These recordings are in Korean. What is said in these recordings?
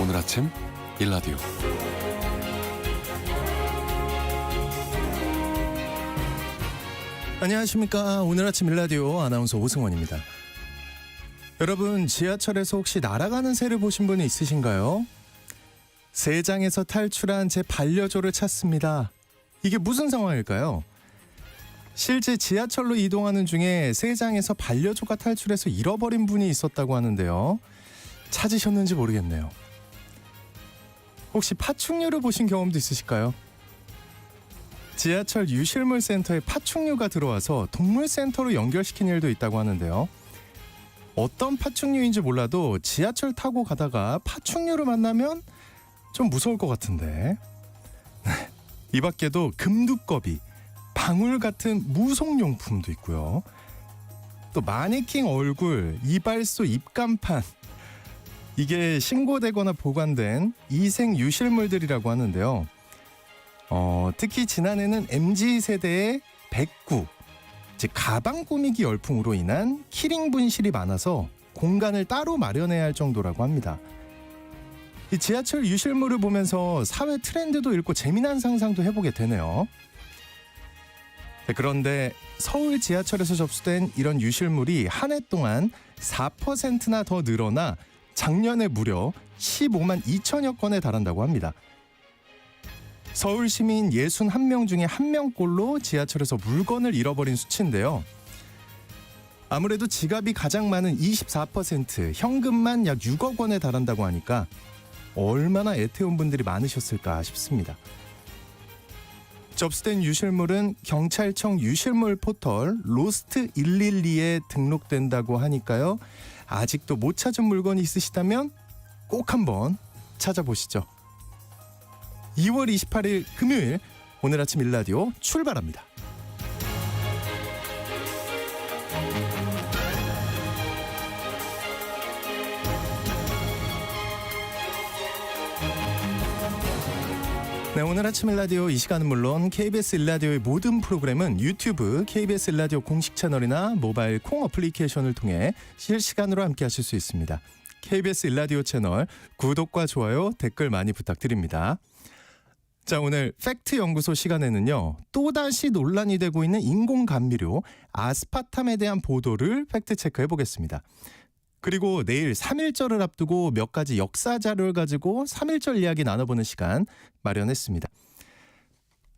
오늘 아침 일라디오. 안녕하십니까. 오늘 아침 일라디오 아나운서 오승원입니다. 여러분, 지하철에서 혹시 날아가는 새를 보신 분이 있으신가요? 세장에서 탈출한 제 반려조를 찾습니다. 이게 무슨 상황일까요? 실제 지하철로 이동하는 중에 세장에서 반려조가 탈출해서 잃어버린 분이 있었다고 하는데요. 찾으셨는지 모르겠네요. 혹시 파충류를 보신 경험도 있으실까요? 지하철 유실물 센터에 파충류가 들어와서 동물센터로 연결시킨 일도 있다고 하는데요. 어떤 파충류인지 몰라도 지하철 타고 가다가 파충류를 만나면 좀 무서울 것 같은데. 이 밖에도 금두꺼비, 방울 같은 무속용품도 있고요. 또 마네킹 얼굴, 이발소 입간판, 이게 신고되거나 보관된 이생 유실물들이라고 하는데요. 특히 지난해는 MZ세대의 백구, 즉 가방 꾸미기 열풍으로 인한 키링 분실이 많아서 공간을 따로 마련해야 할 정도라고 합니다. 이 지하철 유실물을 보면서 사회 트렌드도 읽고 재미난 상상도 해보게 되네요. 그런데 서울 지하철에서 접수된 이런 유실물이 한 해 동안 4%나 더 늘어나 작년에 무려 15만 2천여 건에 달한다고 합니다. 서울 시민 61명 중에 1명꼴로 지하철에서 물건을 잃어버린 수치인데요. 아무래도 지갑이 가장 많은 24%, 현금만 약 6억 원에 달한다고 하니까 얼마나 애태운 분들이 많으셨을까 싶습니다. 접수된 유실물은 경찰청 유실물 포털 로스트 112에 등록된다고 하니까요. 아직도 못 찾은 물건이 있으시다면 꼭 한번 찾아보시죠. 2월 28일 금요일 오늘 아침 일라디오 출발합니다. 네, 오늘 아침 일라디오 이 시간은 물론 KBS 일라디오의 모든 프로그램은 유튜브 KBS 일라디오 공식 채널이나 모바일 콩 어플리케이션을 통해 실시간으로 함께 하실 수 있습니다. KBS 일라디오 채널 구독과 좋아요, 댓글 많이 부탁드립니다. 자, 오늘 팩트 연구소 시간에는요. 또다시 논란이 되고 있는 인공 감미료 아스파탐에 대한 보도를 팩트 체크해 보겠습니다. 그리고 내일 3.1절을 앞두고 몇 가지 역사 자료를 가지고 3.1절 이야기 나눠보는 시간 마련했습니다.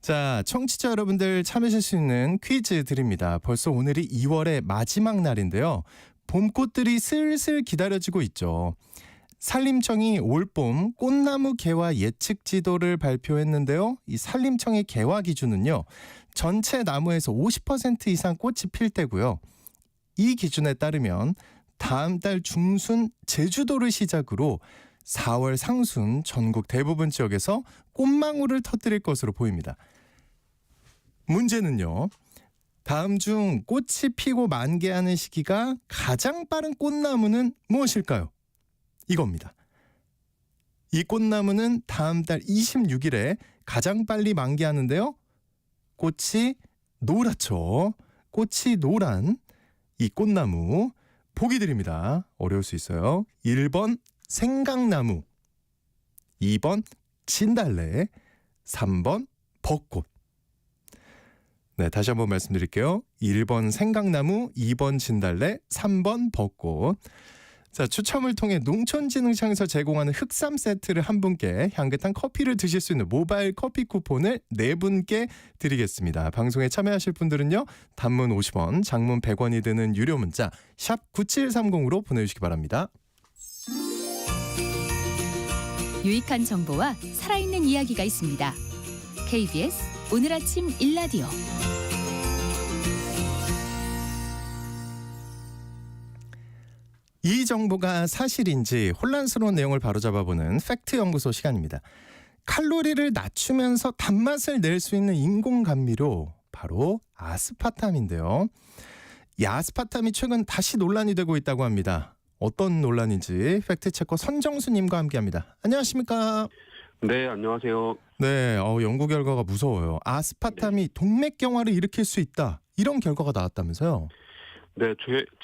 자, 청취자 여러분들 참여하실 수 있는 퀴즈 드립니다. 벌써 오늘이 2월의 마지막 날인데요. 봄꽃들이 슬슬 기다려지고 있죠. 산림청이 올봄 꽃나무 개화 예측 지도를 발표했는데요. 이 산림청의 개화 기준은요. 전체 나무에서 50% 이상 꽃이 필 때고요. 이 기준에 따르면 다음 달 중순 제주도를 시작으로 4월 상순 전국 대부분 지역에서 꽃망울을 터뜨릴 것으로 보입니다. 문제는요. 다음 중 꽃이 피고 만개하는 시기가 가장 빠른 꽃나무는 무엇일까요? 이겁니다. 이 꽃나무는 다음 달 26일에 가장 빨리 만개하는데요. 꽃이 노랗죠. 꽃이 노란 이 꽃나무 보기 드립니다. 어려울 수 있어요. 1번 생강나무, 2번 진달래, 3번 벚꽃. 네, 다시 한번 말씀드릴게요. 1번 생강나무, 2번 진달래, 3번 벚꽃. 자, 추첨을 통해 농촌진흥청에서 제공하는 흑삼 세트를 한 분께 향긋한 커피를 드실 수 있는 모바일 커피 쿠폰을 4분께 드리겠습니다. 방송에 참여하실 분들은요. 단문 50원, 장문 100원이 드는 유료 문자 샵 9730으로 보내주시기 바랍니다. 유익한 정보와 살아있는 이야기가 있습니다. KBS 오늘 아침 일라디오. 이 정보가 사실인지 혼란스러운 내용을 바로잡아보는 팩트 연구소 시간입니다. 칼로리를 낮추면서 단맛을 낼 수 있는 인공 감미료 바로 아스파탐인데요. 이 아스파탐이 최근 다시 논란이 되고 있다고 합니다. 어떤 논란인지 팩트체커 선정수님과 함께합니다. 안녕하십니까? 네, 안녕하세요. 네, 연구 결과가 무서워요. 아스파탐이 동맥경화를 일으킬 수 있다. 이런 결과가 나왔다면서요? 네,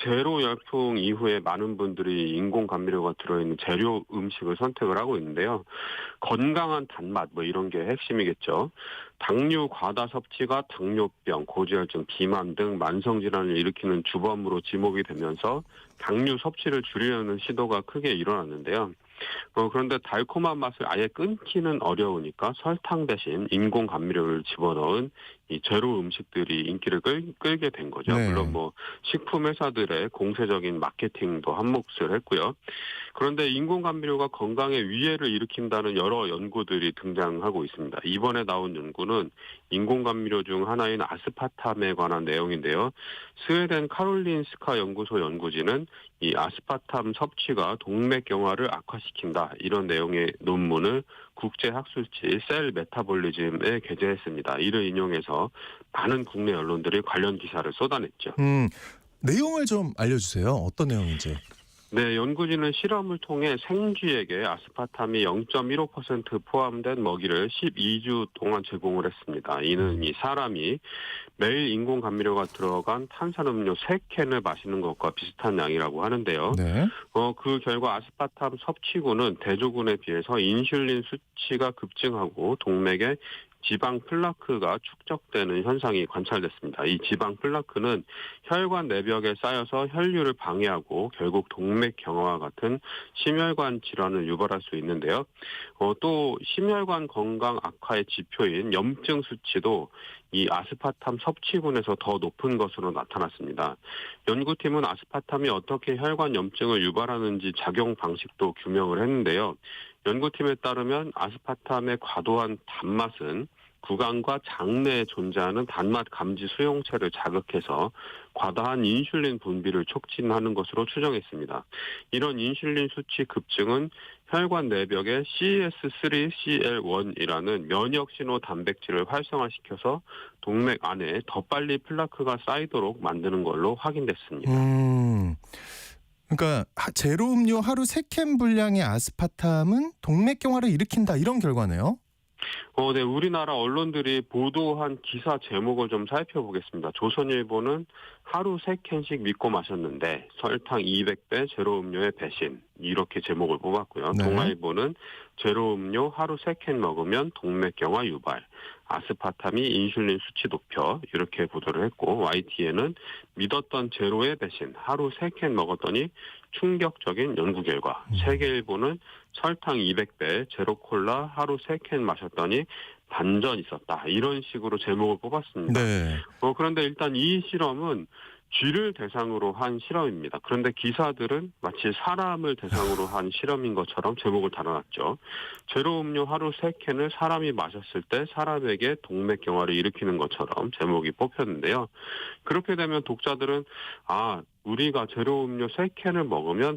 제로 열풍 이후에 많은 분들이 인공 감미료가 들어있는 재료 음식을 선택을 하고 있는데요. 건강한 단맛 뭐 이런 게 핵심이겠죠. 당류 과다 섭취가 당뇨병, 고지혈증, 비만 등 만성 질환을 일으키는 주범으로 지목이 되면서 당류 섭취를 줄이려는 시도가 크게 일어났는데요. 그런데 달콤한 맛을 아예 끊기는 어려우니까 설탕 대신 인공 감미료를 집어넣은 이 제로 음식들이 인기를 끌게 된 거죠. 네. 물론 뭐 식품 회사들의 공세적인 마케팅도 한몫을 했고요. 그런데 인공 감미료가 건강에 위해를 일으킨다는 여러 연구들이 등장하고 있습니다. 이번에 나온 연구는 인공 감미료 중 하나인 아스파탐에 관한 내용인데요. 스웨덴 카롤린스카 연구소 연구진은 이 아스파탐 섭취가 동맥경화를 악화시킨다, 이런 내용의 논문을 국제학술지 셀 메타볼리즘에 게재했습니다. 이를 인용해서 많은 국내 언론들이 관련 기사를 쏟아냈죠. 내용을 좀 알려주세요. 어떤 내용인지. 네, 연구진은 실험을 통해 생쥐에게 아스파탐이 0.15% 포함된 먹이를 12주 동안 제공을 했습니다. 이는 이 사람이 매일 인공 감미료가 들어간 탄산음료 3캔을 마시는 것과 비슷한 양이라고 하는데요. 네. 그 결과 아스파탐 섭취군은 대조군에 비해서 인슐린 수치가 급증하고 동맥에 지방 플라크가 축적되는 현상이 관찰됐습니다. 이 지방 플라크는 혈관 내벽에 쌓여서 혈류를 방해하고 결국 동맥경화와 같은 심혈관 질환을 유발할 수 있는데요. 또 심혈관 건강 악화의 지표인 염증 수치도 이 아스파탐 섭취군에서 더 높은 것으로 나타났습니다. 연구팀은 아스파탐이 어떻게 혈관 염증을 유발하는지 작용 방식도 규명을 했는데요. 연구팀에 따르면 아스파탐의 과도한 단맛은 구강과 장내에 존재하는 단맛 감지 수용체를 자극해서 과다한 인슐린 분비를 촉진하는 것으로 추정했습니다. 이런 인슐린 수치 급증은 혈관 내벽에 CS3CL1이라는 면역 신호 단백질을 활성화시켜서 동맥 안에 더 빨리 플라크가 쌓이도록 만드는 걸로 확인됐습니다. 그러니까 제로 음료 하루 3캔 분량의 아스파탐은 동맥경화를 일으킨다, 이런 결과네요. 네, 우리나라 언론들이 보도한 기사 제목을 좀 살펴보겠습니다. 조선일보는 하루 3캔씩 믿고 마셨는데 설탕 200배 제로 음료의 배신, 이렇게 제목을 뽑았고요. 네. 동아일보는 제로 음료 하루 3캔 먹으면 동맥경화 유발, 아스파탐이 인슐린 수치 높여, 이렇게 보도를 했고, YTN은 믿었던 제로의 배신, 하루 3캔 먹었더니 충격적인 연구 결과, 세계일보는 설탕 200배 제로 콜라 하루 3캔 마셨더니 반전 있었다, 이런 식으로 제목을 뽑았습니다. 네. 그런데 일단 이 실험은 쥐를 대상으로 한 실험입니다. 그런데 기사들은 마치 사람을 대상으로 한 실험인 것처럼 제목을 달아놨죠. 제로 음료 하루 3캔을 사람이 마셨을 때 사람에게 동맥경화를 일으키는 것처럼 제목이 뽑혔는데요. 그렇게 되면 독자들은 우리가 제로 음료 3캔을 먹으면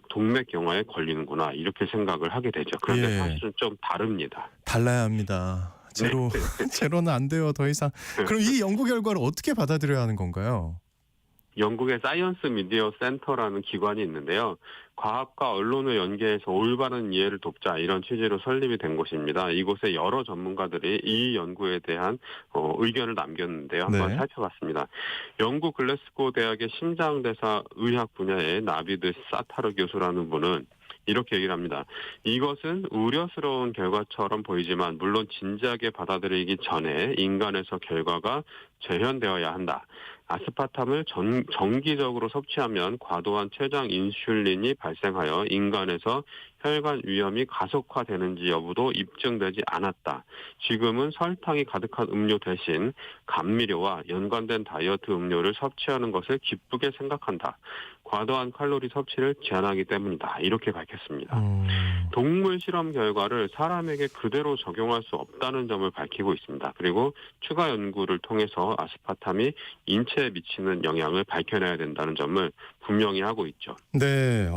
동맥경화에 걸리는구나, 이렇게 생각을 하게 되죠. 그런데 예. 사실은 좀 다릅니다. 달라야 합니다. 제로는 안 돼요, 더 이상. 그럼 이 연구 결과를 어떻게 받아들여야 하는 건가요? 영국의 사이언스 미디어 센터라는 기관이 있는데요. 과학과 언론을 연계해서 올바른 이해를 돕자, 이런 취지로 설립이 된 곳입니다. 이곳에 여러 전문가들이 이 연구에 대한 의견을 남겼는데요. 한번 네. 살펴봤습니다. 영국 글래스고 대학의 심장대사 의학 분야의 나비드 사타르 교수라는 분은 이렇게 얘기를 합니다. 이것은 우려스러운 결과처럼 보이지만 물론 진지하게 받아들이기 전에 인간에서 결과가 재현되어야 한다. 아스파탐을 정기적으로 섭취하면 과도한 췌장 인슐린이 발생하여 인간에서 혈관 위험이 가속화되는지 여부도 입증되지 않았다. 지금은 설탕이 가득한 음료 대신 감미료와 연관된 다이어트 음료를 섭취하는 것을 기쁘게 생각한다. 과도한 칼로리 섭취를 제한하기 때문이다, 이렇게 밝혔습니다. 동물 실험 결과를 사람에게 그대로 적용할 수 없다는 점을 밝히고 있습니다. 그리고 추가 연구를 통해서 아스파탐이 인체에 미치는 영향을 밝혀내야 된다는 점을 분명히 하고 있죠. 네.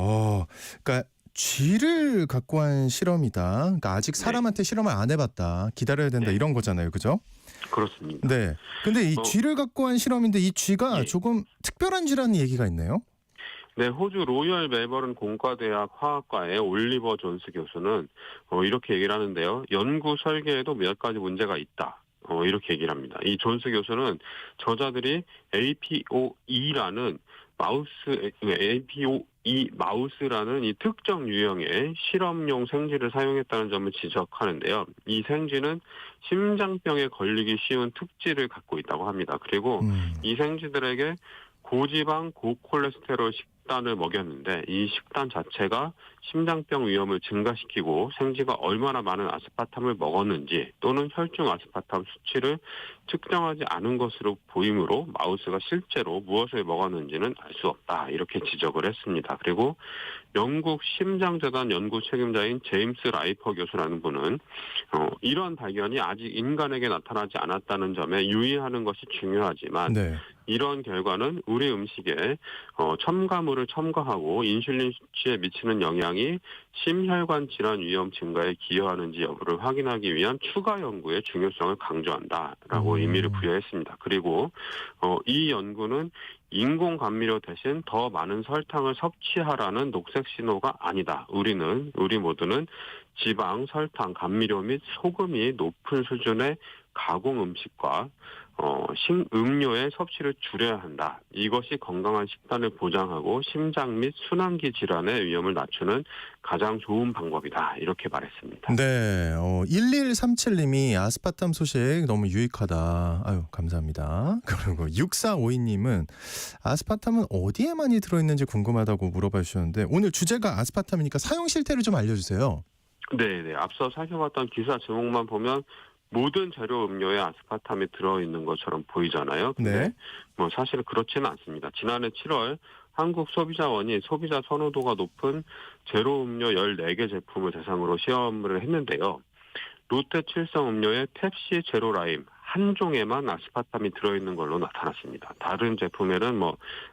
그러니까 쥐를 갖고 한 실험이다. 그러니까 아직 사람한테 실험을 안 해봤다, 기다려야 된다, 이런 거잖아요, 그죠? 그렇습니다. 네. 근데 이 쥐를 갖고 한 실험인데 이 쥐가 예. 조금 특별한 쥐라는 얘기가 있네요. 네, 호주 로열 멜버른 공과대학 화학과의 올리버 존스 교수는 이렇게 얘기를 하는데요. 연구 설계에도 몇 가지 문제가 있다. 이렇게 얘기를 합니다. 이 존스 교수는 저자들이 APOE라는 마우스라는 이 특정 유형의 실험용 생쥐를 사용했다는 점을 지적하는데요. 이 생쥐는 심장병에 걸리기 쉬운 특질을 갖고 있다고 합니다. 그리고 이 생쥐들에게 고지방, 고콜레스테롤 식단을 먹였는데 이 식단 자체가 심장병 위험을 증가시키고 생쥐가 얼마나 많은 아스파탐을 먹었는지 또는 혈중 아스파탐 수치를 측정하지 않은 것으로 보이므로 마우스가 실제로 무엇을 먹었는지는 알 수 없다. 이렇게 지적을 했습니다. 그리고 영국 심장재단 연구 책임자인 제임스 라이퍼 교수라는 분은 이런 발견이 아직 인간에게 나타나지 않았다는 점에 유의하는 것이 중요하지만 네. 이런 결과는 우리 음식에 첨가물을 첨가하고 인슐린 수치에 미치는 영향이 심혈관 질환 위험 증가에 기여하는지 여부를 확인하기 위한 추가 연구의 중요성을 강조한다라고 의미를 부여했습니다. 그리고 이 연구는 인공 감미료 대신 더 많은 설탕을 섭취하라는 녹색 신호가 아니다. 우리 모두는 지방, 설탕, 감미료 및 소금이 높은 수준의 가공 음식과 음료의 섭취를 줄여야 한다. 이것이 건강한 식단을 보장하고 심장 및 순환기 질환의 위험을 낮추는 가장 좋은 방법이다. 이렇게 말했습니다. 네. 1137님이 아스파탐 소식 너무 유익하다. 아유, 감사합니다. 그리고 6452님은 아스파탐은 어디에 많이 들어있는지 궁금하다고 물어봐 주셨는데 오늘 주제가 아스파탐이니까 사용 실태를 좀 알려주세요. 네. 앞서 살펴봤던 기사 제목만 보면 모든 재료 음료에 아스파탐이 들어있는 것처럼 보이잖아요. 근데 네. 사실은 그렇지는 않습니다. 지난해 7월 한국소비자원이 소비자 선호도가 높은 제로 음료 14개 제품을 대상으로 시험을 했는데요. 롯데 칠성 음료의 펩시 제로 라임 한 종에만 아스파탐이 들어있는 걸로 나타났습니다. 다른 제품에는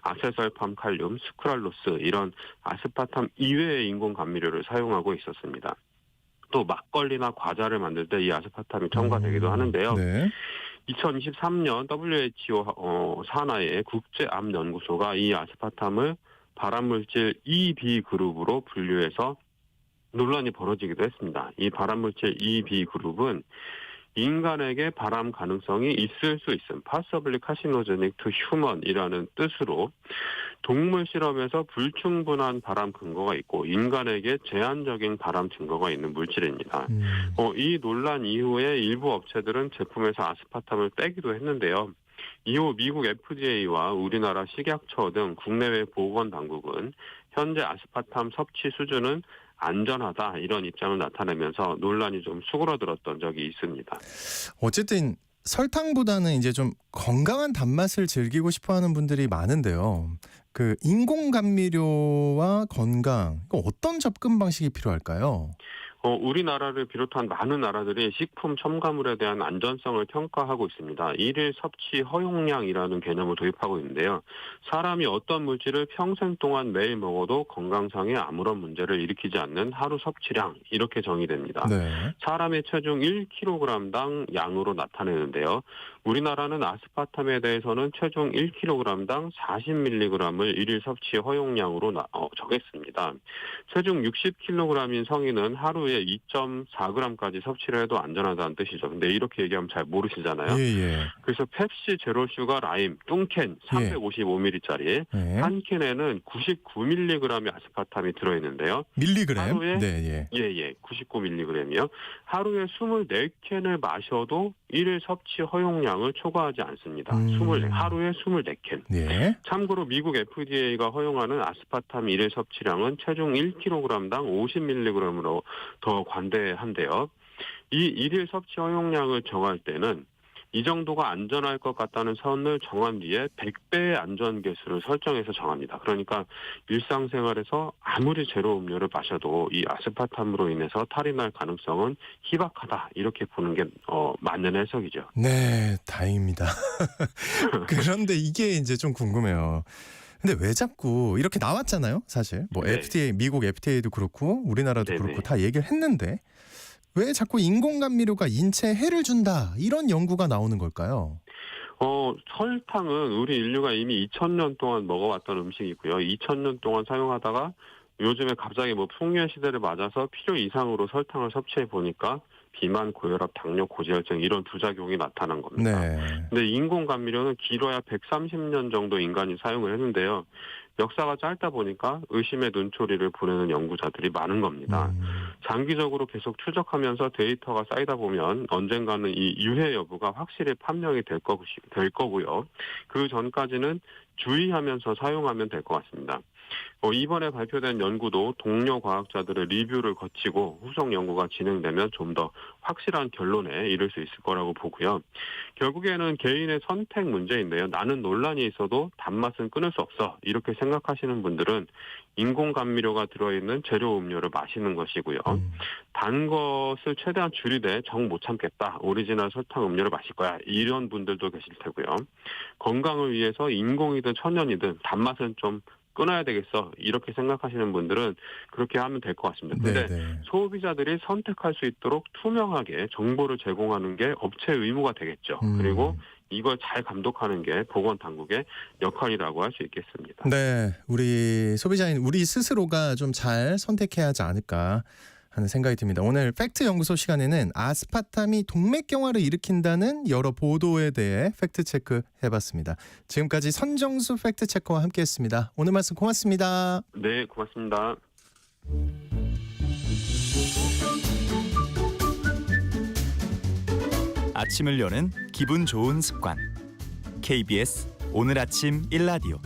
아세설팜 칼륨, 스크랄로스 이런 아스파탐 이외의 인공 감미료를 사용하고 있었습니다. 또 막걸리나 과자를 만들 때 이 아스파탐이 첨가되기도 하는데요. 네. 2023년 WHO 산하의 국제암연구소가 이 아스파탐을 발암물질 EB 그룹으로 분류해서 논란이 벌어지기도 했습니다. 이 발암물질 EB 그룹은 인간에게 발암 가능성이 있을 수 있음, possibly carcinogenic to human이라는 뜻으로 동물 실험에서 불충분한 발암 근거가 있고 인간에게 제한적인 발암 증거가 있는 물질입니다. 이 논란 이후에 일부 업체들은 제품에서 아스파탐을 빼기도 했는데요. 이후 미국 FDA와 우리나라 식약처 등 국내외 보건당국은 현재 아스파탐 섭취 수준은 안전하다 이런 입장을 나타내면서 논란이 좀 수그러들었던 적이 있습니다. 어쨌든 설탕보다는 이제 좀 건강한 단맛을 즐기고 싶어하는 분들이 많은데요. 그 인공 감미료와 건강, 어떤 접근 방식이 필요할까요? 우리나라를 비롯한 많은 나라들이 식품 첨가물에 대한 안전성을 평가하고 있습니다. 일일 섭취 허용량이라는 개념을 도입하고 있는데요. 사람이 어떤 물질을 평생 동안 매일 먹어도 건강상에 아무런 문제를 일으키지 않는 하루 섭취량 이렇게 정의됩니다. 네. 사람의 체중 1kg당 양으로 나타내는데요. 우리나라는 아스파탐에 대해서는 체중 1kg당 40mg을 일일 섭취 허용량으로 정했습니다. 체중 60kg인 성인은 하루에 2.4g까지 섭취를 해도 안전하다는 뜻이죠. 근데 이렇게 얘기하면 잘 모르시잖아요. 예. 그래서 펩시 제로슈가 라임 뚱캔 355ml짜리 한 캔에는 99mg의 아스파탐이 들어있는데요. 밀리그램? 하루에 네. 99mg이요. 하루에 24캔을 마셔도 일일 섭취 허용량을 초과하지 않습니다. 하루에 24캔. 예. 참고로 미국 FDA가 허용하는 아스파탐 일일 섭취량은 체중 1kg당 50mg으로 더 관대한데요. 이 일일 섭취 허용량을 정할 때는 이 정도가 안전할 것 같다는 선을 정한 뒤에 100배의 안전계수를 설정해서 정합니다. 그러니까 일상생활에서 아무리 제로 음료를 마셔도 이 아스파탐으로 인해서 탈이 날 가능성은 희박하다. 이렇게 보는 게 맞는 해석이죠. 네, 다행입니다. 그런데 이게 이제 좀 궁금해요. 근데 왜 자꾸 이렇게 나왔잖아요, 사실. 네. FDA, 미국 FDA도 그렇고 우리나라도 네네. 그렇고 다 얘기를 했는데 왜 자꾸 인공 감미료가 인체에 해를 준다 이런 연구가 나오는 걸까요? 설탕은 우리 인류가 이미 2000년 동안 먹어왔던 음식이고요. 2000년 동안 사용하다가 요즘에 갑자기 풍요의 시대를 맞아서 필요 이상으로 설탕을 섭취해 보니까 비만, 고혈압, 당뇨, 고지혈증 이런 부작용이 나타난 겁니다. 네. 근데 인공감미료는 길어야 130년 정도 인간이 사용을 했는데요. 역사가 짧다 보니까 의심의 눈초리를 보내는 연구자들이 많은 겁니다. 장기적으로 계속 추적하면서 데이터가 쌓이다 보면 언젠가는 이 유해 여부가 확실히 판명이 될 거고요. 그 전까지는 주의하면서 사용하면 될 것 같습니다. 이번에 발표된 연구도 동료 과학자들의 리뷰를 거치고 후속 연구가 진행되면 좀 더 확실한 결론에 이를 수 있을 거라고 보고요. 결국에는 개인의 선택 문제인데요. 나는 논란이 있어도 단맛은 끊을 수 없어. 이렇게 생각하시는 분들은 인공감미료가 들어있는 제로 음료를 마시는 것이고요. 단 것을 최대한 줄이되 정 못 참겠다. 오리지널 설탕 음료를 마실 거야. 이런 분들도 계실 테고요. 건강을 위해서 인공이든 천연이든 단맛은 좀 끊어야 되겠어. 이렇게 생각하시는 분들은 그렇게 하면 될 것 같습니다. 근데 네. 소비자들이 선택할 수 있도록 투명하게 정보를 제공하는 게 업체의 의무가 되겠죠. 그리고 이걸 잘 감독하는 게 보건당국의 역할이라고 할 수 있겠습니다. 네, 우리 소비자인 우리 스스로가 좀 잘 선택해야 하지 않을까 하는 생각이 듭니다. 오늘 팩트 연구소 시간에는 아스파탐이 동맥경화를 일으킨다는 여러 보도에 대해 팩트 체크 해봤습니다. 지금까지 선정수 팩트 체커와 함께했습니다. 오늘 말씀 고맙습니다. 네, 고맙습니다. 아침을 여는 기분 좋은 습관. KBS 오늘 아침 1라디오.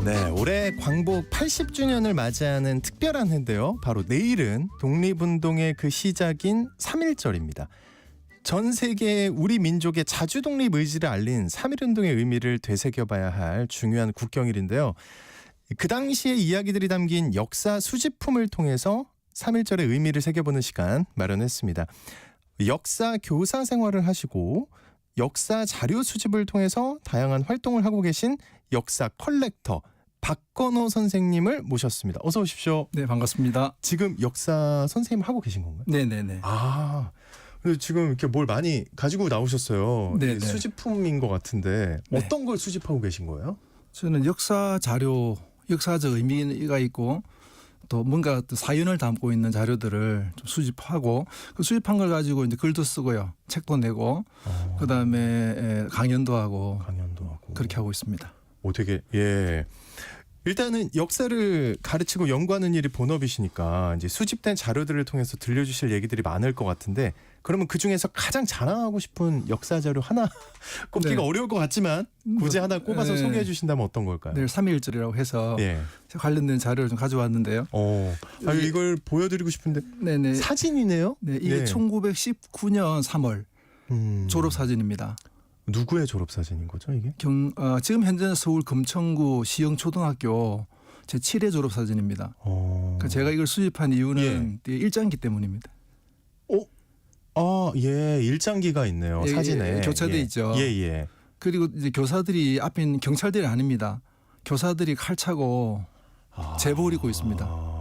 네, 올해 광복 80주년을 맞이하는 특별한 해인데요. 바로 내일은 독립운동의 그 시작인 3.1절입니다. 전 세계의 우리 민족의 자주독립 의지를 알린 3.1운동의 의미를 되새겨봐야 할 중요한 국경일인데요. 그 당시의 이야기들이 담긴 역사 수집품을 통해서 3.1절의 의미를 새겨보는 시간 마련했습니다. 역사 교사 생활을 하시고 역사 자료 수집을 통해서 다양한 활동을 하고 계신 역사 컬렉터 박건호 선생님을 모셨습니다. 어서 오십시오. 네, 반갑습니다. 지금 역사 선생님 하고 계신 건가요? 네네네. 아, 근데 지금 이렇게 뭘 많이 가지고 나오셨어요. 네네. 이게 수집품인 것 같은데 네. 어떤 걸 수집하고 계신 거예요? 저는 역사 자료, 역사적 의미가 있고 또 뭔가 또 사연을 담고 있는 자료들을 좀 수집하고 그 수집한 걸 가지고 이제 글도 쓰고요, 책도 내고 그다음에 강연도 하고 강연도 하고 그렇게 하고 있습니다. 되게 일단은 역사를 가르치고 연구하는 일이 본업이시니까 이제 수집된 자료들을 통해서 들려주실 얘기들이 많을 것 같은데 그러면 그 중에서 가장 자랑하고 싶은 역사 자료 하나 꼽기가 네. 어려울 것 같지만 굳이 하나 꼽아서 네. 소개해 주신다면 어떤 걸까요? 내일 3.1절이라고 해서 예. 관련된 자료를 좀 가져왔는데요. 이걸 보여드리고 싶은데 네네. 사진이네요. 네, 이게 예. 1919년 3월 졸업 사진입니다. 누구의 졸업 사진인 거죠 이게? 지금 현재는 서울 금천구 시영초등학교 제 7회 졸업 사진입니다. 그러니까 제가 이걸 수집한 이유는 일장기 때문입니다. 일장기가 있네요. 예, 사진에. 예, 교차돼 있죠. 예. 그리고 이제 교사들이 앞에 있는 경찰들이 아닙니다. 교사들이 칼 차고 재벌이고 있습니다.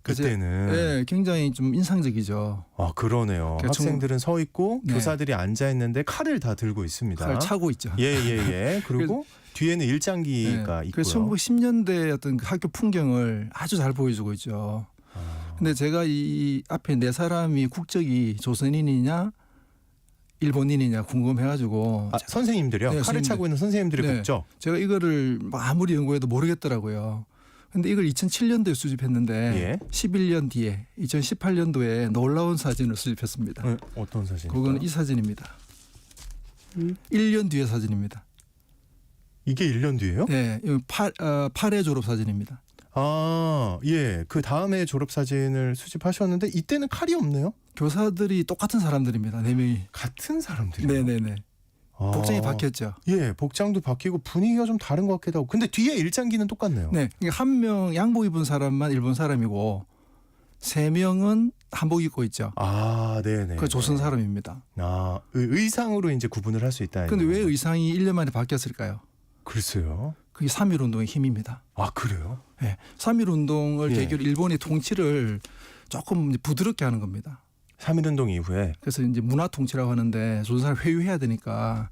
그때는. 네, 굉장히 좀 인상적이죠. 그러네요. 그러니까 학생들은 서 있고 네. 교사들이 앉아 있는데 칼을 다 들고 있습니다. 칼 차고 있죠. 예. 그리고 뒤에는 일장기가 있고요. 그래서 1910년대 어떤 그 학교 풍경을 아주 잘 보여주고 있죠. 근데 제가 이 앞에 네 사람이 국적이 조선인이냐 일본인이냐 궁금해가지고 선생님들이요? 네, 칼을 선생님들. 차고 있는 선생님들의 네. 국적. 제가 이거를 아무리 연구해도 모르겠더라고요. 근데 이걸 2007년도에 수집했는데 예. 11년 뒤에 2018년도에 놀라운 사진을 수집했습니다. 어떤 사진? 그거는 이 사진입니다. 1년 뒤의 사진입니다. 이게 1년 뒤예요? 네, 8회 졸업 사진입니다. 그 다음에 졸업 사진을 수집하셨는데 이때는 칼이 없네요. 교사들이 똑같은 사람들입니다. 4명이. 같은 사람들이요. 네네네. 복장이 바뀌었죠. 예, 복장도 바뀌고 분위기가 좀 다른 것 같기도 하고. 근데 뒤에 일장기는 똑같네요. 네, 한 명 양복 입은 사람만 일본 사람이고 3명은 한복 입고 있죠. 네네. 그 조선 사람입니다. 의상으로 이제 구분을 할 수 있다. 근데 왜 의상이 1년 만에 바뀌었을까요? 글쎄요. 그게 3.1운동의 힘입니다. 그래요? 네, 3.1운동을 예. 계기로 일본이 통치를 조금 이제 부드럽게 하는 겁니다. 3.1운동 이후에. 그래서 이제 문화 통치라고 하는데 조선사를 회유해야 되니까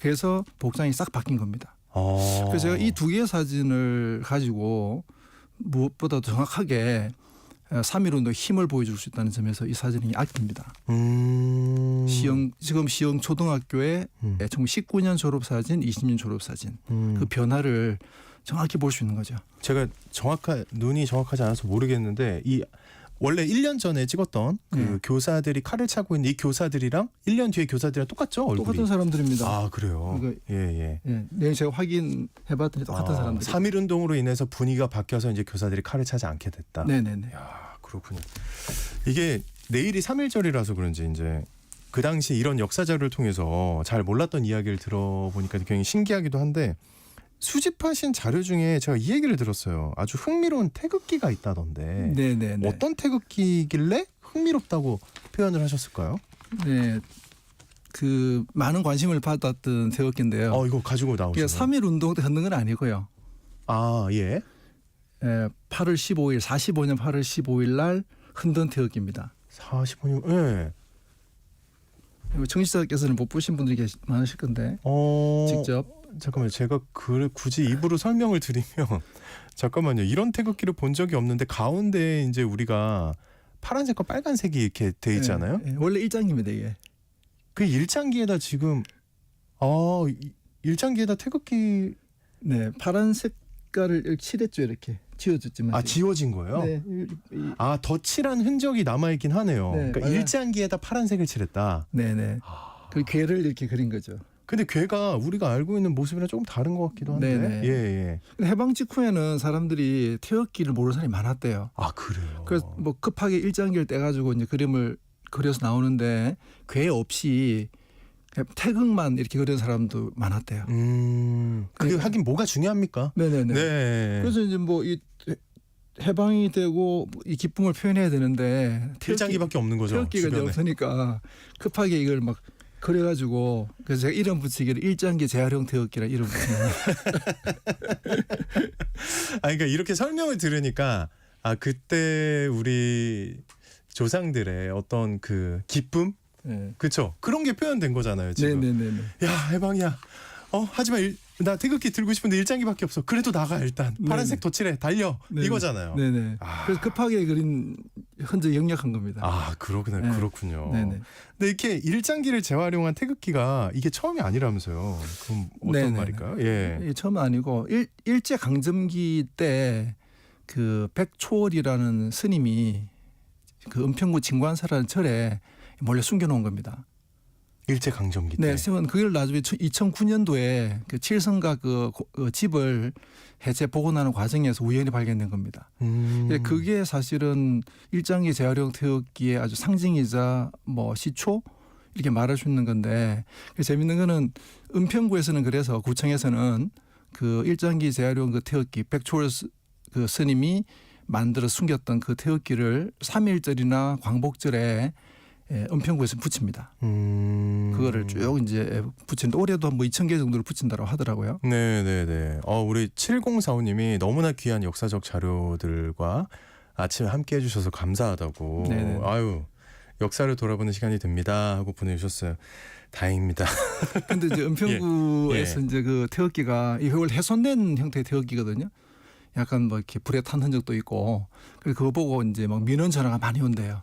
그래서 복장이 싹 바뀐 겁니다. 그래서 제가 이 두 개의 사진을 가지고 무엇보다도 정확하게 3.1운동의 힘을 보여줄 수 있다는 점에서 이 사진이 악입니다. 지금 시흥 초등학교의 1919년 졸업사진, 20년 졸업사진 그 변화를 정확히 볼 수 있는 거죠. 제가 눈이 정확하지 않아서 모르겠는데 이 원래 1년 전에 찍었던 그 교사들이 칼을 차고 있는 이 교사들이랑 1년 뒤에 교사들이랑 똑같죠? 얼굴이? 똑같은 사람들입니다. 아 그래요? 예. 네, 제가 확인해봤더니 똑같은 사람들. 3.1운동으로 인해서 분위기가 바뀌어서 이제 교사들이 칼을 차지 않게 됐다. 네네네. 야 그렇군요. 이게 내일이 3.1절이라서 그런지 이제 그 당시 이런 역사 자료를 통해서 잘 몰랐던 이야기를 들어보니까 굉장히 신기하기도 한데 수집하신 자료 중에 제가 이 얘기를 들었어요. 아주 흥미로운 태극기가 있다던데. 네네네. 어떤 태극기길래 흥미롭다고 표현을 하셨을까요? 네, 그 많은 관심을 받았던 태극기인데요. 이거 가지고 나오시네요. 3.1운동 때 흔든 건 아니고요. 아 예. 8월 15일, 45년 8월 15일 날 흔든 태극기입니다. 45년. 예. 청취자께서는 못 보신 분들이 많으실 건데 직접. 잠깐만요. 제가 굳이 입으로 설명을 드리면 잠깐만요. 이런 태극기를 본 적이 없는데 가운데에 이제 우리가 파란색과 빨간색이 이렇게 돼 있잖아요. 네, 원래 일장기입니다 이게. 그 일장기에다 지금 일장기에다 태극기 네, 파란 색깔을 칠했죠 이렇게 지워졌지만. 지워진 거예요? 네. 더 칠한 흔적이 남아 있긴 하네요. 네, 그러니까 일장기에다 파란색을 칠했다. 네네. 그 괴를 이렇게 그린 거죠. 근데 괴가 우리가 알고 있는 모습이랑 조금 다른 것 같기도 한데. 네네. 예. 해방 직후에는 사람들이 태극기를 모르는 사람이 많았대요. 아 그래요. 그래서 뭐 급하게 일장기를 떼가지고 이제 그림을 그려서 나오는데 괴 없이 그냥 태극만 이렇게 그리는 사람도 많았대요. 그게 하긴 뭐가 중요합니까? 네네네. 네. 그래서 이제 뭐 이 해방이 되고 이 기쁨을 표현해야 되는데 일장기밖에 없는 거죠. 태극기가 이제 없으니까 급하게 이걸 막 그래가지고 그래서 제가 이름 붙이기를 일장기 재활용 태극기라 이름 붙이는. 그러니까 이렇게 설명을 들으니까 그때 우리 조상들의 어떤 그 기쁨, 네. 그렇죠? 그런 게 표현된 거잖아요. 지금. 네네네. 야 해방이야. 하지만 나 태극기 들고 싶은데 일장기밖에 없어. 그래도 나가 일단. 파란색 덧칠해 달려. 네네. 이거잖아요. 네네. 그래서 급하게 그린 흔적이 역력한 겁니다. 그렇군요. 네. 그렇군요. 네네. 근데 이렇게 일장기를 재활용한 태극기가 이게 처음이 아니라면서요. 그럼 어떤 네네네. 말일까요? 예. 이게 처음 아니고 일제 강점기 때 그 백초월이라는 스님이 그 은평구 진관사라는 절에 몰래 숨겨놓은 겁니다. 일제 강점기 때. 네, 스님은 그걸 나중에 2009년도에 그 칠성가 그 집을 해체 복원하는 과정에서 우연히 발견된 겁니다. 그게 사실은 일장기 재활용 태극기의 아주 상징이자 뭐 시초 이렇게 말할 수 있는 건데 재밌는 거는 은평구에서는 그래서 구청에서는 그 일장기 재활용 그 태극기 백초월 그 스님이 만들어 숨겼던 그 태극기를 3.1절이나 광복절에 은평구에서 붙입니다. 그거를 쭉 이제 붙이는데 올해도 한 뭐 2,000개 정도를 붙인다고 하더라고요. 네네네. 우리 7045님이 너무나 귀한 역사적 자료들과 아침에 함께 해주셔서 감사하다고. 네네. 아유 역사를 돌아보는 시간이 됩니다 하고 보내주셨어요. 다행입니다. 근데 이제 은평구에서 예. 이제 그 태극기가 이 회월 훼손된 형태의 태극기거든요. 약간 뭐 이렇게 불에 탄 흔적도 있고 그래서 그거 보고 이제 막 민원 전화가 많이 온대요.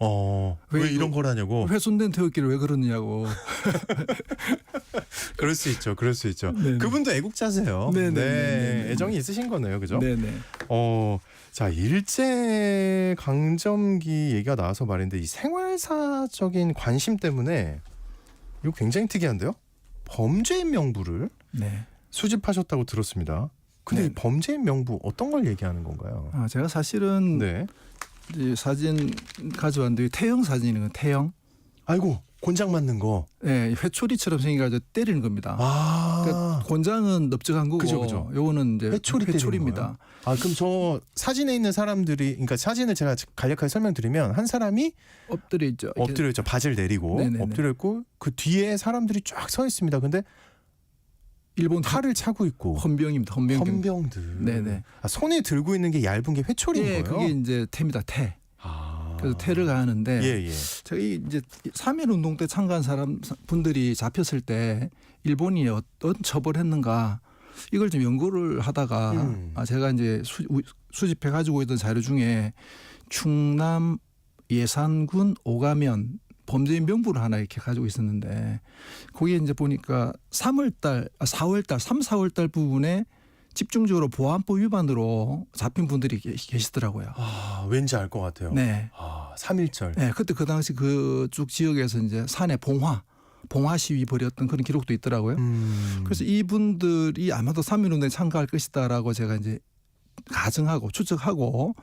왜 이런 걸 하냐고. 훼손된 태극기를 왜 그러느냐고. 그럴 수 있죠. 그럴 수 있죠. 네네. 그분도 애국자세요. 네네네네. 애정이 있으신 거네요. 그죠? 네네. 자 일제 강점기 얘기가 나와서 말인데 이 생활사적인 관심 때문에 이거 굉장히 특이한데요. 범죄인 명부를 네. 수집하셨다고 들었습니다. 근데 네. 이 범죄인 명부 어떤 걸 얘기하는 건가요? 제가 사실은 네. 이 사진 가져왔는데 태형 사진이거든요. 태형. 아이고 곤장 맞는 거. 네, 회초리처럼 생겨가지고 때리는 겁니다. 그러니까 곤장은 넓적한 거고, 그죠. 요거는 이제 회초리입니다. 그럼 저 사진에 있는 사람들이, 그러니까 사진을 제가 간략하게 설명드리면 한 사람이 엎드려 있죠. 엎드려 있죠. 바지를 내리고 네네네. 엎드려 있고 그 뒤에 사람들이 쫙 서 있습니다. 근데 일본 칼을 차고 있고. 헌병입니다. 헌병. 헌병들. 네네. 손에 들고 있는 게 얇은 게 회초리인 예, 거예요? 그게 이제 태입니다. 태. 그래서 테러 가하는데 예, 예. 제가 이제 3.1 운동 때 참가한 분들이 잡혔을 때 일본이 어떤 처벌했는가 이걸 좀 연구를 하다가 제가 이제 수집해 가지고 있던 자료 중에 충남 예산군 오가면 범죄인 명부를 하나 이렇게 가지고 있었는데 거기에 이제 보니까 4월달 부분에 집중적으로 보안법 위반으로 잡힌 분들이 계시더라고요. 아, 왠지 알 것 같아요. 네. 아, 3.1절. 네, 그때 그 당시 그쪽 지역에서 이제 산에 봉화 시위 벌였던 그런 기록도 있더라고요. 그래서 이분들이 아마도 3.1 운동에 참가할 것이다라고 제가 이제 가정하고 추측하고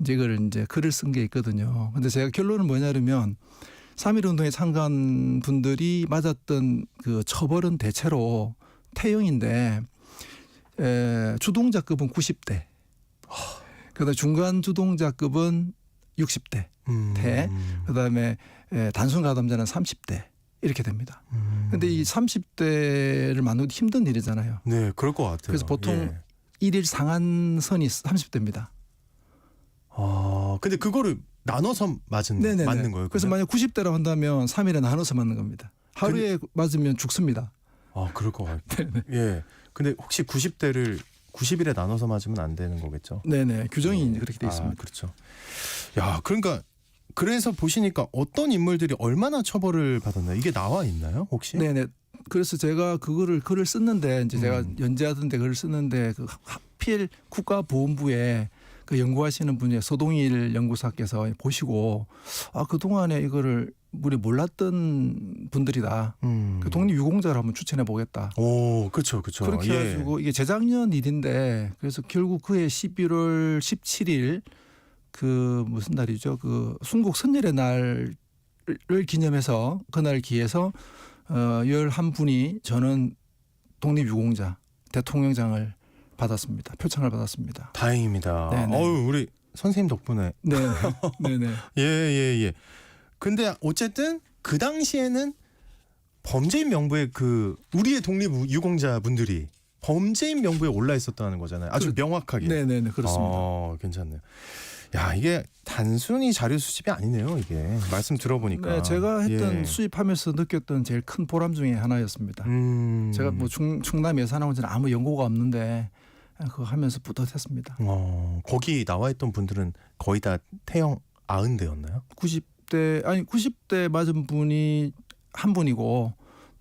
이제 이걸 이제 글을 쓴 게 있거든요. 근데 제가 결론은 뭐냐면 3.1 운동에 참가한 분들이 맞았던 그 처벌은 대체로 태형인데 주동자급은 90대, 그다음에 중간 주동자급은 60대, 그다음에 단순 가담자는 30대 이렇게 됩니다. 근데 이 30대를 만들기 힘든 일이잖아요. 네, 그럴 것 같아요. 그래서 보통 예. 일일 상한선이 30대입니다. 아, 근데 그거를 나눠서 맞는 거예요? 그래서 만약 90대라고 한다면 3일에 나눠서 맞는 겁니다. 하루에 맞으면 죽습니다. 아, 그럴 것 같아요. 예. 근데 혹시 90대를 90일에 나눠서 맞으면 안 되는 거겠죠? 네네. 규정이 그렇게 돼 있습니다. 그렇죠. 야, 그러니까 그래서 보시니까 어떤 인물들이 얼마나 처벌을 받았나요? 이게 나와 있나요, 혹시? 네네. 그래서 제가 글을 썼는데 이제 제가 연재하던데 글을 썼는데 그 하필 국가보훈부에 그 연구하시는 분이 서동일 연구사께서 보시고 그 동안에 이거를 우리 몰랐던 분들이다. 그 독립유공자를 한번 추천해 보겠다. 오, 그렇죠, 그렇죠. 그렇게 해가지고 이게 재작년 일인데 그래서 결국 그해 11월 17일 그 무슨 날이죠? 그 순국 선열의 날을 기념해서 그날 기해서 11분이 저는 독립유공자 대통령장을 받았습니다. 표창을 받았습니다. 다행입니다. 네네. 어우, 우리 선생님 덕분에. 네, 네네. 예. 근데 어쨌든 그 당시에는 범죄인 명부에 그 우리의 독립유공자 분들이 범죄인 명부에 올라 있었다는 거잖아요. 아주 명확하게. 네네네, 그렇습니다. 괜찮네요. 야, 이게 단순히 자료 수집이 아니네요. 이게 말씀 들어보니까. 네, 제가 했던 수집하면서 느꼈던 제일 큰 보람 중에 하나였습니다. 제가 뭐 충남 예산학원에는 아무 연고가 없는데 그거 하면서 뿌듯했습니다. 거기 나와 있던 분들은 거의 다 태형 90대였나요? 90대 맞은 분이 한 분이고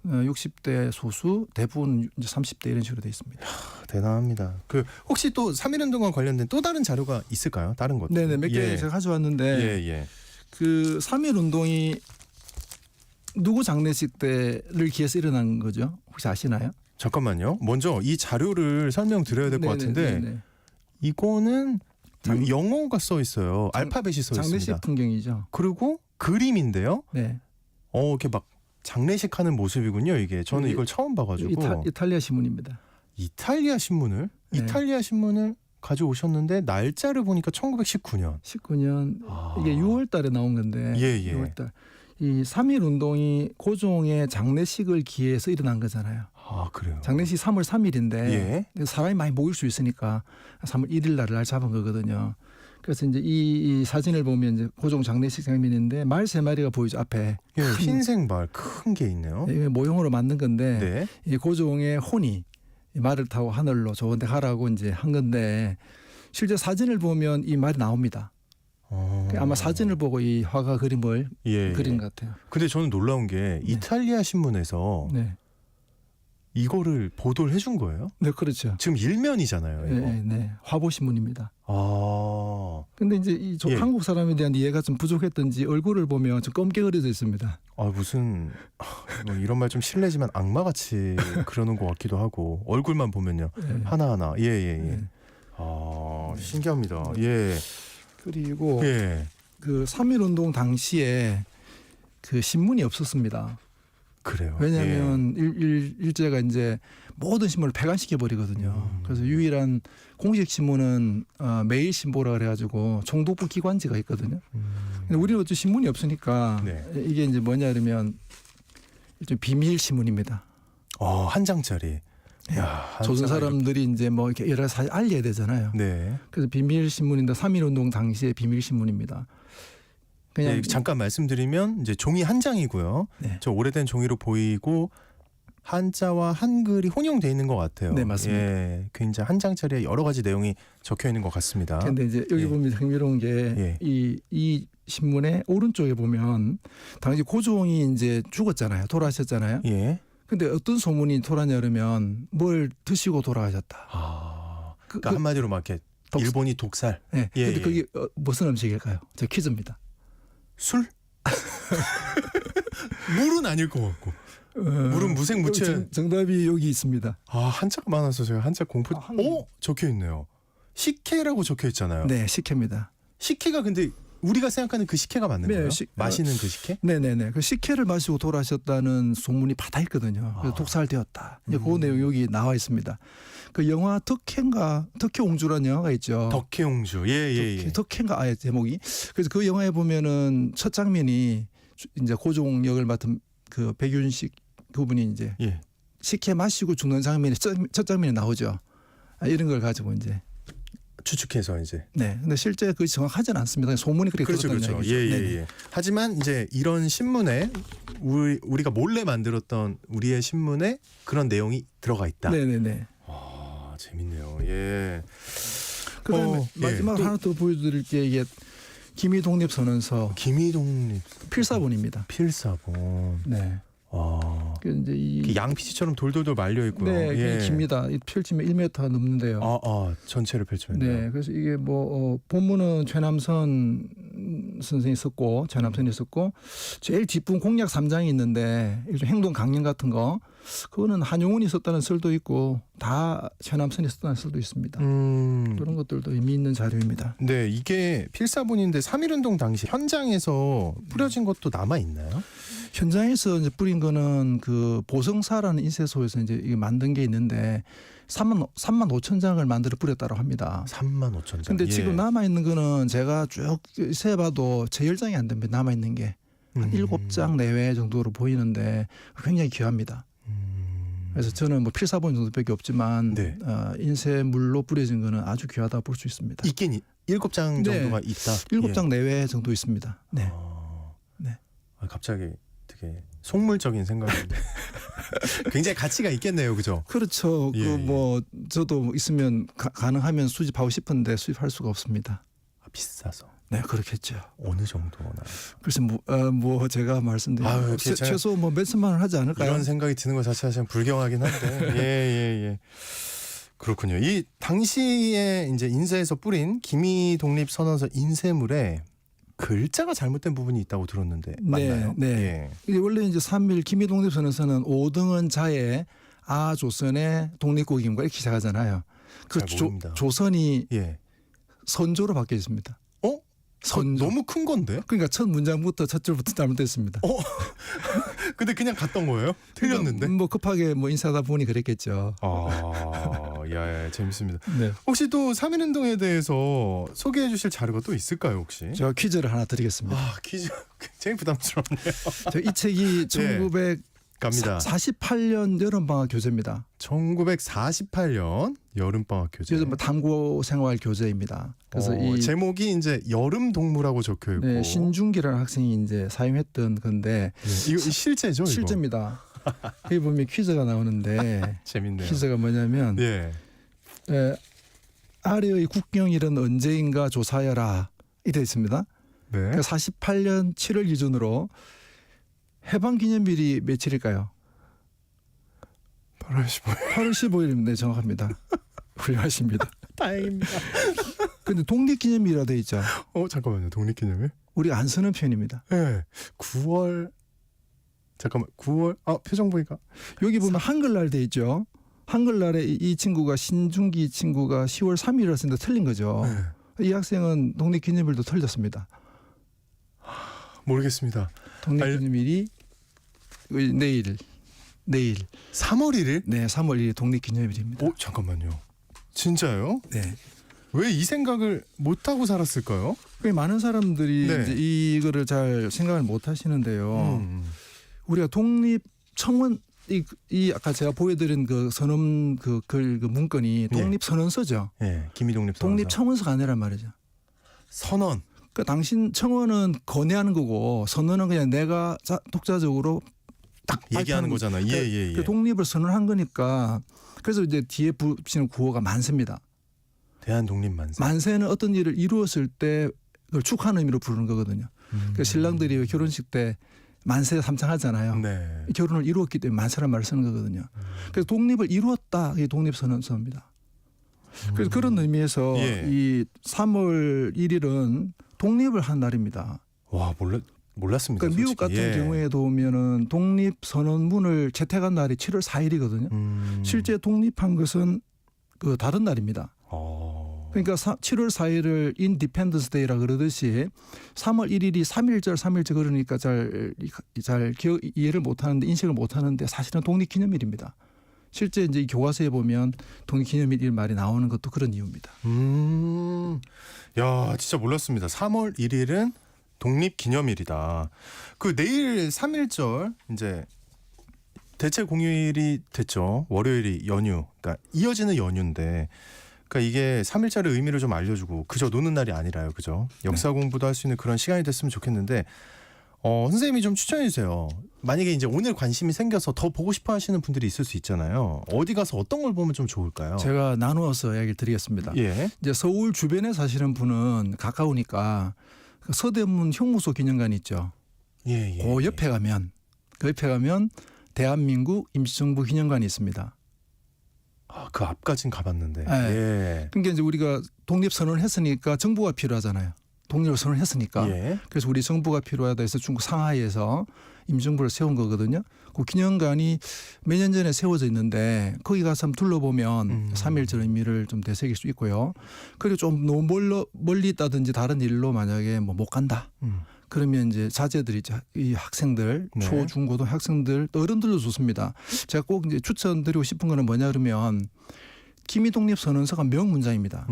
60대 소수, 대부분 이제 30대 이런 식으로 돼 있습니다. 대단합니다. 그 혹시 또 3.1운동과 관련된 또 다른 자료가 있을까요? 다른 것들? 네네, 몇 개 제가 가져왔는데 그 3.1 운동이 누구 장례식 때를 기해서 일어난 거죠? 혹시 아시나요? 잠깐만요. 먼저 이 자료를 설명드려야 될 것 같은데 이거는 영어가 써 있어요. 알파벳이 써 있습니다. 장례식 풍경이죠. 그리고 그림인데요. 네. 이렇게 막 장례식 하는 모습이군요. 이게 저는 이걸 처음 봐가지고 이탈리아 신문입니다. 이탈리아 신문을 가져오셨는데 날짜를 보니까 1919년. 19년 이게 6월달에 나온 건데. 6월달. 이 3.1 운동이 고종의 장례식을 기해서 일어난 거잖아요. 아, 그래요. 장례식 3월 3일인데 사람이 많이 모일 수 있으니까 3월 1일 날 잡은 거거든요. 그래서 이제 이 사진을 보면 이제 고종 장례식 장면인데 말 3마리가 보이죠, 앞에. 흰색 말 큰 게 있네요. 모형으로 만든 건데 네. 이 고종의 혼이 이 말을 타고 하늘로 좋은 데 가라고 이제 한 건데 실제 사진을 보면 이 말이 나옵니다. 아마 사진을 보고 이 화가 그림을 그린 것 같아요. 근데 저는 놀라운 게 이탈리아 신문에서 이거를 보도를 해준 거예요? 네, 그렇죠. 지금 일면이잖아요. 이거. 네. 화보 신문입니다. 근데 이제 이 한국 사람에 대한 이해가 좀 부족했던지 얼굴을 보면 좀 검게 그려져 있습니다. 무슨 뭐 이런 말 좀 실례지만 악마같이 그러는 것 같기도 하고 얼굴만 보면요 하나하나 신기합니다. 그리고 그 3.1 운동 당시에 그 신문이 없었습니다. 그래요. 왜냐하면 일제가 이제 모든 신문을 폐간시켜 버리거든요. 그래서 유일한 공식 신문은 매일신보라 그래가지고 총독부 기관지가 있거든요. 근데 우리는 어째 신문이 없으니까 이게 이제 뭐냐면 좀 비밀 신문입니다. 한 장짜리. 조선 사람들이 이제 뭐 이렇게 여러 가지 알려야 되잖아요. 그래서 비밀 신문인데 3.1 운동 당시에 비밀 신문입니다. 그냥 네, 잠깐 말씀드리면 이제 종이 한 장이고요. 네. 저 오래된 종이로 보이고 한자와 한글이 혼용돼 있는 것 같아요. 네, 맞습니다. 예, 굉장히 한 장짜리에 여러 가지 내용이 적혀 있는 것 같습니다. 근데 이제 여기 예. 보면 흥미로운 게 이 신문의 오른쪽에 보면 당시 고종이 이제 죽었잖아요. 돌아가셨잖아요. 예. 근데 어떤 소문이 돌았냐 그러면 뭘 드시고 돌아가셨다. 아, 그러니까 한마디로 막 이렇게 일본이 독살. 네. 예, 근데 예. 그게 무슨 음식일까요? 저 퀴즈입니다. 술? 물은 아닐 것 같고. 물은 무색무취. 정답이 여기 있습니다. 아, 한자가 많아서 제가 한자 공부. 적혀 있네요. 식혜라고 적혀 있잖아요. 네, 식혜입니다. 식혜가 근데 우리가 생각하는 그 식혜가 맞는 네, 거예요? 마시는 그 식혜? 네네네. 그 식혜를 마시고 돌아가셨다는 소문이 바다 있거든요. 그래서 독살되었다. 이제 그 내용 여기 나와 있습니다. 그 영화 덕혜옹주라는 영화가 있죠. 덕혜옹주. 예. 덕혜인가 아예 제목이. 그래서 그 영화에 보면은 첫 장면이 이제 고종 역을 맡은 그 백윤식 그분이 이제 예. 식혜 마시고 죽는 장면이 첫 장면에 나오죠. 이런 걸 가지고 이제. 추측해서 이제. 네. 근데 실제 그 정확하지는 않습니다. 소문이 그렇게 그렇죠. 들었다는 얘기죠. 예. 하지만 이제 이런 신문에 우리가 몰래 만들었던 우리의 신문에 그런 내용이 들어가 있다. 네네네. 아, 재밌네요. 예. 그다음에 마지막으로 하나 더 보여드릴 게 이게 기미독립선언서 기미독립 필사본입니다. 필사본. 네. 와. 그 이제 이 양피지처럼 돌돌돌 말려 있고요. 네, 예. 굉장히 깁니다. 이 펼치면 1m 넘는데요. 전체를 펼치면. 네, 그래서 이게 뭐 본문은 최남선 선생이 썼고 최남선이 썼고 제일 뒷부분 공약 3장이 있는데 일종 행동 강령 같은 거 그거는 한용운이 썼다는 설도 있고 다 최남선이 썼다는 설도 있습니다. 그런 것들도 의미 있는 자료입니다. 네, 이게 필사본인데 3.1운동 당시 현장에서 뿌려진 것도 남아 있나요? 현장에서 이제 뿌린 거는 그 보성사라는 인쇄소에서 이제 이게 만든 게 있는데 3만 5천 장을 만들어 뿌렸다고 합니다. 3만 5천 장. 근데 지금 남아 있는 거는 제가 쭉 세봐도 제 10장이 안 됩니다. 남아 있는 게 한 7장 내외 정도로 보이는데 굉장히 귀합니다. 그래서 저는 뭐 필사본 정도밖에 없지만 네. 인쇄물로 뿌려진 거는 아주 귀하다 볼 수 있습니다. 있긴 7장 정도가 네. 있다. 7장 내외 정도 있습니다. 네. 네. 갑자기 되게 속물적인 생각인데 굉장히 가치가 있겠네요, 그죠? 그렇죠. 예, 그 뭐 저도 있으면 가능하면 수집하고 싶은데 수집할 수가 없습니다. 비싸서. 네, 그렇겠죠. 어느 정도나. 그래서 뭐 제가 말씀드린 최소 뭐 몇천만 원 하지 않을까요? 이런 생각이 드는 것 자체가 참 불경하긴 한데. 예. 그렇군요. 이 당시에 이제 인쇄에서 뿌린 기미독립선언서 인쇄물에 글자가 잘못된 부분이 있다고 들었는데 맞나요? 네. 이게 원래 이제 3.1 기미독립선언서는 5등은 자의 조선의 독립국임과 이렇게 시작하잖아요. 그 조선이 선조로 바뀌어 있습니다. 선조. 너무 큰 건데? 그러니까 첫 문장부터 첫 줄부터 잘못됐습니다. 근데 그냥 갔던 거예요? 틀렸는데? 뭐 급하게 뭐 인사하다 보니 그랬겠죠. 야, 재밌습니다. 네. 혹시 또 3.1운동에 대해서 소개해 주실 자료가 또 있을까요, 혹시? 제가 퀴즈를 하나 드리겠습니다. 퀴즈 굉장히 부담스럽네요. 이 책이 1948년 여름방학 교재입니다. 1948년 여름방학 교재. 그래서 뭐 탐구 생활 교재입니다. 그래서 이 제목이 이제 여름 동무라고 적혀 있고. 네, 신중기라는 학생이 이제 사용했던 건데 이거 실제죠? 실제입니다. 여기 보면 퀴즈가 나오는데 재밌네요. 퀴즈가 뭐냐면 아래의 국경일은 언제인가 조사하여라 이돼 있습니다. 네. 48년 7월 기준으로 해방기념일이 며칠일까요? 8월 15일. 8월 15일입니다. 네, 정확합니다. 훌륭하십니다. 다행입니다. 근데 독립기념일이라 돼 있죠. 잠깐만요. 독립기념일? 우리가 안 쓰는 표현입니다. 네. 9월. 잠깐만. 9월. 표정 보니까 여기 보면 한글날 돼 있죠. 한글날에 이 친구가 신중기 친구가 10월 3일이라 쓰는데 틀린 거죠. 이 학생은 독립기념일도 틀렸습니다. 모르겠습니다. 독립기념일이 내일 3월 1일? 네, 3월 1일 독립기념일입니다. 잠깐만요. 진짜요? 네. 왜 이 생각을 못 하고 살았을까요? 많은 사람들이 이제 이거를 잘 생각을 못 하시는데요. 우리가 독립청원 이 아까 제가 보여드린 그 선언 그 문건이 독립선언서죠. 네, 기미독립선언서. 독립청원서가 아니란 말이죠. 선언. 그 당신 청원은 건의하는 거고 선언은 그냥 내가 독자적으로 딱 얘기하는 발표하는 거잖아. 예. 그 독립을 선언한 거니까 그래서 이제 뒤에 붙이는 구호가 만세입니다. 대한 독립 만세. 만세는 어떤 일을 이루었을 때 그걸 축하하는 의미로 부르는 거거든요. 그 신랑들이 결혼식 때 만세 삼창하잖아요. 네. 결혼을 이루었기 때문에 만세란 말을 쓰는 거거든요. 그래서 독립을 이루었다. 이게 독립선언서입니다. 그래서 그런 의미에서 예. 이 3월 1일은 독립을 한 날입니다. 와 몰랐습니다. 그러니까 미국 같은 솔직히. 예. 경우에도 보면은 독립선언문을 채택한 날이 7월 4일이거든요. 실제 독립한 것은 그 다른 날입니다. 그러니까 7월 4일을 인디펜던스 데이라 그러듯이 3월 1일이 3.1절 그러니까 잘 이해를 못하는데 인식을 못하는데 사실은 독립기념일입니다. 실제 이제 이 교과서에 보면 독립기념일 말이 나오는 것도 그런 이유입니다. 야 진짜 몰랐습니다. 3월 1일은 독립기념일이다. 그 내일 3.1절 이제 대체 공휴일이 됐죠. 월요일이 연휴. 그러니까 이어지는 연휴인데. 그러니까 이게 3.1절의 의미를 좀 알려주고 그저 노는 날이 아니라요. 그죠? 역사 공부도 할 수 있는 그런 시간이 됐으면 좋겠는데 선생님이 좀 추천해 주세요. 만약에 이제 오늘 관심이 생겨서 더 보고 싶어 하시는 분들이 있을 수 있잖아요. 어디 가서 어떤 걸 보면 좀 좋을까요? 제가 나누어서 이야기를 드리겠습니다. 예. 이제 서울 주변에 사시는 분은 가까우니까 서대문 형무소 기념관이 있죠. 예. 그 옆에 가면 대한민국 임시정부 기념관이 있습니다. 그 앞까진 가봤는데. 네. 예. 그러니까 이제 우리가 독립선언을 했으니까 정부가 필요하잖아요. 독립을 선언을 했으니까. 예. 그래서 우리 정부가 필요하다 해서 중국 상하이에서 임시정부를 세운 거거든요. 그 기념관이 몇 년 전에 세워져 있는데 거기 가서 한번 둘러보면 3.1절 의미를 좀 되새길 수 있고요. 그리고 좀 너무 멀리 있다든지 다른 일로 만약에 뭐 못 간다. 그러면 이제 자제들이 이 학생들 네. 초, 중, 고등 학생들 또 어른들도 좋습니다. 제가 꼭 이제 추천드리고 싶은 거는 뭐냐 그러면 기미독립선언서가 명문장입니다.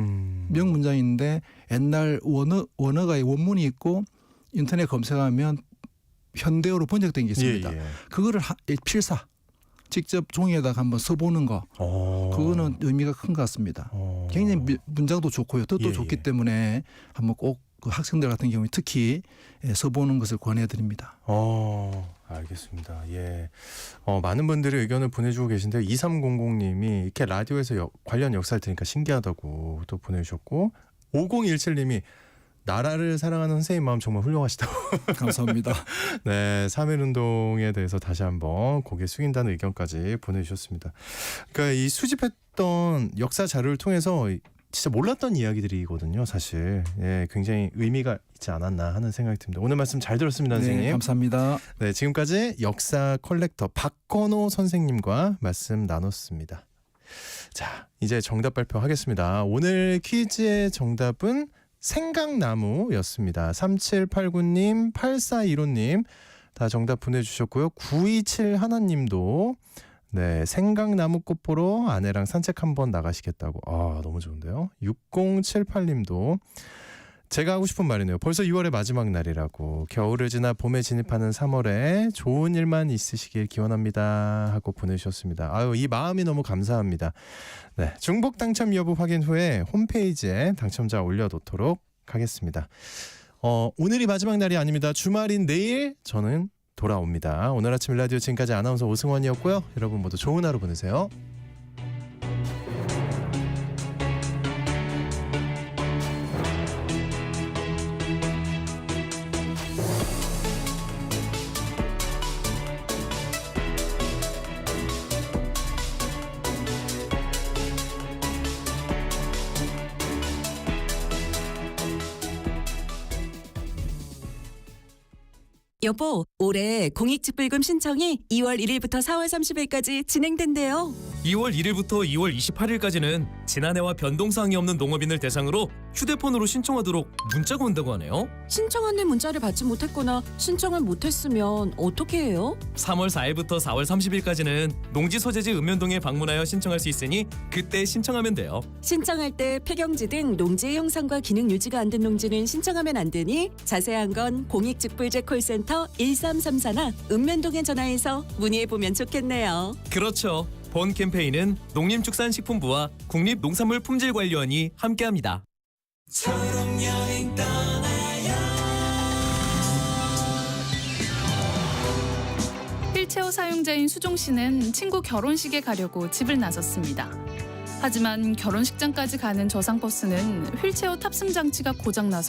명문장인데 옛날 원어가 원문이 있고 인터넷 검색하면 현대어로 번역된 게 있습니다. 예. 그거를 필사 직접 종이에다가 한번 써보는 거 그거는 의미가 큰 것 같습니다. 굉장히 문장도 좋고요. 뜻도 예, 좋기 예. 때문에 한번 꼭 그 학생들 같은 경우에 특히 써보는 것을 권해드립니다. 알겠습니다. 예. 많은 분들이 의견을 보내주고 계신데 2300님이 이렇게 라디오에서 관련 역사를 들으니까 신기하다고 또 보내주셨고 5017님이 나라를 사랑하는 선생님 마음 정말 훌륭하시다고. 감사합니다. 네, 3.1운동에 대해서 다시 한번 고개 숙인다는 의견까지 보내주셨습니다. 그러니까 이 수집했던 역사 자료를 통해서 진짜 몰랐던 이야기들이거든요, 사실. 예, 굉장히 의미가 있지 않았나 하는 생각이 듭니다. 오늘 말씀 잘 들었습니다, 선생님. 네, 감사합니다. 네, 지금까지 역사 컬렉터 박건호 선생님과 말씀 나눴습니다. 자, 이제 정답 발표하겠습니다. 오늘 퀴즈의 정답은 생강나무였습니다. 3789님, 8415님 다 정답 보내주셨고요. 927하나님도 네, 생강나무 꽃 보러 아내랑 산책 한번 나가시겠다고. 너무 좋은데요. 6078님도 제가 하고 싶은 말이네요. 벌써 6월의 마지막 날이라고. 겨울을 지나 봄에 진입하는 3월에 좋은 일만 있으시길 기원합니다 하고 보내주셨습니다. 이 마음이 너무 감사합니다. 네, 중복 당첨 여부 확인 후에 홈페이지에 당첨자 올려놓도록 하겠습니다. 오늘이 마지막 날이 아닙니다. 주말인 내일 저는 돌아옵니다. 오늘 아침 라디오 지금까지 아나운서 오승원이었고요. 여러분 모두 좋은 하루 보내세요. 여보, 올해 공익직불금 신청이 2월 1일부터 4월 30일까지 진행된대요. 2월 1일부터 2월 28일까지는 지난해와 변동사항이 없는 농업인을 대상으로 휴대폰으로 신청하도록 문자가 온다고 하네요. 신청안내 문자를 받지 못했거나 신청을 못했으면 어떻게 해요? 3월 4일부터 4월 30일까지는 농지 소재지 읍면동에 방문하여 신청할 수 있으니 그때 신청하면 돼요. 신청할 때 폐경지 등 농지의 형상과 기능 유지가 안 된 농지는 신청하면 안 되니 자세한 건 공익직불제 콜센터 1334나 읍면동에 전화해서 문의해보면 좋겠네요. 그렇죠. 본 캠페인은 농림축산식품부와 국립농산물품질관리원이 함께합니다. 초록여행 떠나요 휠체어 사용자인 수종 씨는 친구 결혼식에 가려고 집을 나섰습니다. 하지만 결혼식장까지 가는 저상버스는 휠체어 탑승 장치가 고장나서